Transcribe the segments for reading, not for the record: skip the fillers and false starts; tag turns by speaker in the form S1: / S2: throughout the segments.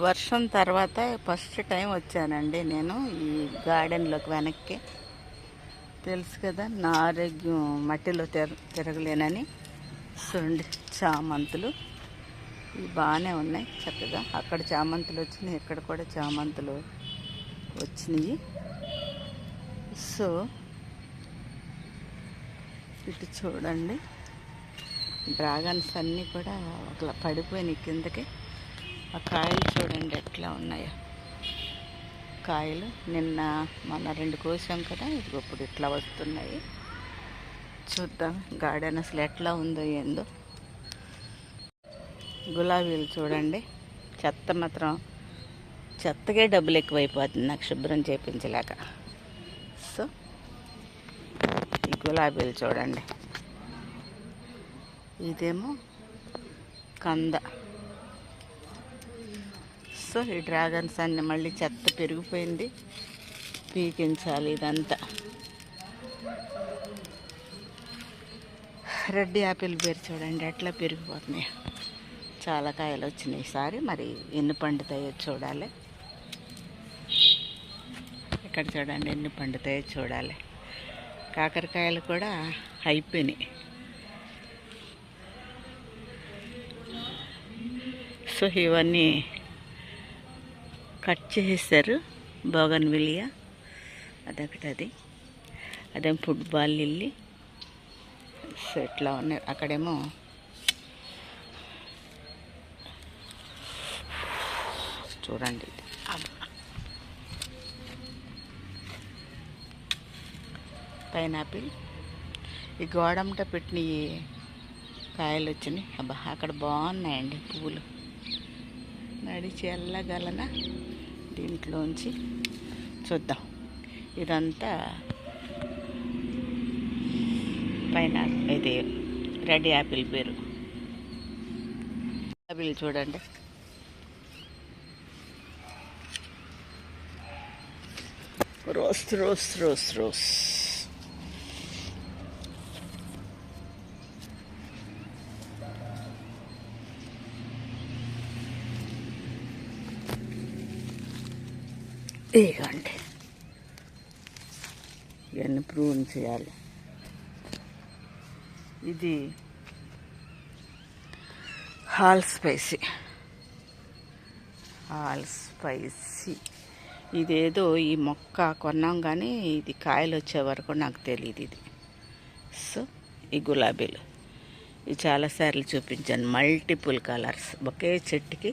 S1: వర్షం తర్వాత first time వచ్చానండి నేను ఈ గార్డెన్లోకి వెనక్కి. తెలుసు కదా నా ఆరోగ్యం మట్టిలో తిరగలేనని. చూడండి చామంతులు ఇవి బాగానే ఉన్నాయి చక్కగా. అక్కడ చామంతులు వచ్చినాయి, ఇక్కడ కూడా చామంతులు వచ్చినాయి. సో ఇటు చూడండి డ్రాగన్స్ అన్నీ కూడా అట్లా పడిపోయినాయి కిందకి. ఆ కాయలు చూడండి ఎట్లా ఉన్నాయో. కాయలు నిన్న మొన్న 2 కోసాం కదా, ఇప్పుడు ఇట్లా వస్తున్నాయి. చూద్దాం గార్డెన్ అసలు ఎట్లా ఉందో ఏందో. గులాబీలు చూడండి, చెత్త మాత్రం చెత్తకే డబ్బులు ఎక్కువైపోతుంది నాకు శుభ్రం చేయించలేక. సో ఈ గులాబీలు చూడండి, ఇదేమో కంద. సో ఈ డ్రాగన్స్ అన్నీ మళ్ళీ చెత్త పెరిగిపోయింది, పీకించాలి ఇదంతా. రెడ్ యాపిల్ బేర్ చూడండి ఎట్లా పెరిగిపోతున్నాయి. చాలా కాయలు వచ్చినాయి ఈసారి, మరి ఎన్ని పండుతాయో చూడాలి. ఇక్కడ చూడండి ఎన్ని పండుతాయో చూడాలి. కాకరకాయలు కూడా అయిపోయినాయి. సో ఇవన్నీ కట్ చేసేసారు. బోగన్విలియా అదొకటి, అదేం ఫుట్బాల్ లిల్లీ. సో ఇట్లా ఉన్నాయి. అక్కడేమో చూడండి పైనాపిల్. ఈ గోడంట పెట్టిన కాయలు వచ్చినాయి. అబ్బా అక్కడ బాగున్నాయండి పువ్వులు. నడిచి వెళ్ళగలన దీంట్లోంచి చూద్దాం. ఇదంతా పైన ఇది రెడ్ యాపిల్ పేరు. యాపిల్ చూడండి రోస్ రోస్ రోస్ రోస్. ఇవ్వండి ఇవన్నీ ప్రూన్ చేయాలి. ఇది హాల్ స్పైసీ. ఇదేదో ఈ మొక్క కొన్నాం కానీ ఇది కాయలు వచ్చే వరకు నాకు తెలియదు ఇది. సో ఈ గులాబీలు ఇవి చాలాసార్లు చూపించాను. మల్టిపుల్ కలర్స్, ఒకే చెట్టుకి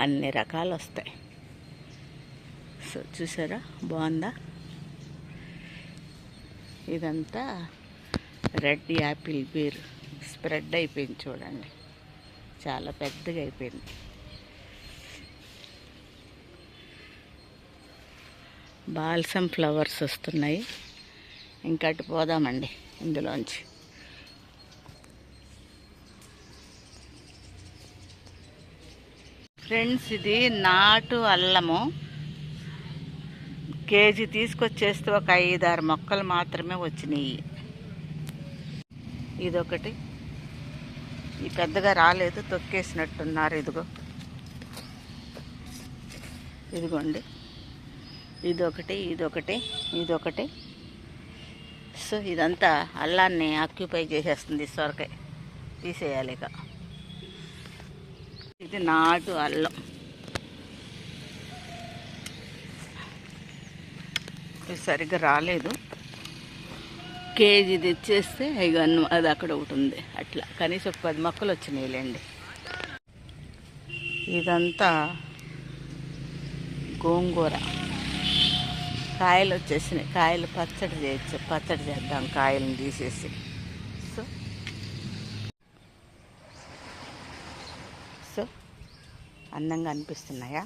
S1: అన్ని రకాలు వస్తాయి. సో చూసారా బాగుందా. ఇదంతా రెడ్ యాపిల్ బీర్ స్ప్రెడ్ అయిపోయింది చూడండి, చాలా పెద్దగా అయిపోయింది. బాల్సమ్ ఫ్లవర్స్ వస్తున్నాయి. ఇంకా అటు పోదామండి ఇందులోంచి. ఫ్రెండ్స్ ఇది నాటు అల్లము. కేజీ తీసుకొచ్చేస్తే ఒక 5-6 మొక్కలు మాత్రమే వచ్చినాయి. ఇదొకటి, ఈ పెద్దగా రాలేదు, తొక్కేసినట్టున్నారు. ఇదిగోండి ఇదొకటి. సో ఇదంతా అల్లాన్ని ఆక్యుపై చేసేస్తుంది. సొరకాయ తీసేయాలి ఇక. ఇది నాటు అల్లం. ఇది సరిగ్గా రాలేదు, కేజీ తెచ్చేస్తే ఇగన్ను అది అక్కడ ఒకటి ఉంది. అట్లా కనీసం 10 మొక్కలు వచ్చినాయిలేండి. ఇదంతా గోంగూర. కాయలు వచ్చేసినాయి, కాయలు పచ్చడి చేద్దాం కాయలను తీసేసి. సో అందంగా అనిపిస్తున్నాయా?